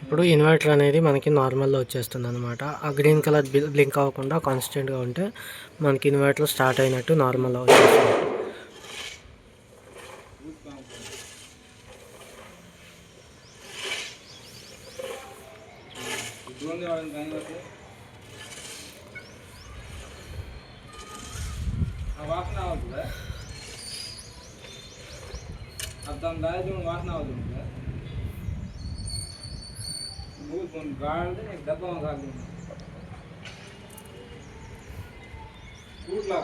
ఇప్పుడు ఇన్వర్టర్ అనేది మనకి నార్మల్‌లో వచ్చేస్తుంది అనమాట. ఆ గ్రీన్ కలర్ బ్లింక్ అవ్వకుండా కాన్స్టెంట్‌గా ఉంటే మనకి ఇన్వర్టర్ స్టార్ట్ అయినట్టు నార్మల్‌లో వచ్చేస్తుంది. वासना आवत आता अंदाज वासना आवत बहुत गाड़ दे एक डब्बा में गाड़ दे कूट ला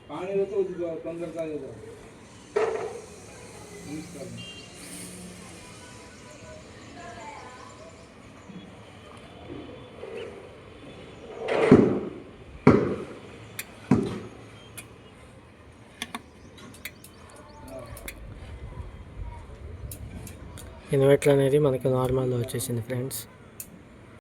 पानी तो पंद्रह का दे दो ఇన్వర్టర్ అనేది మనకి నార్మల్‌లో వచ్చేసింది ఫ్రెండ్స్.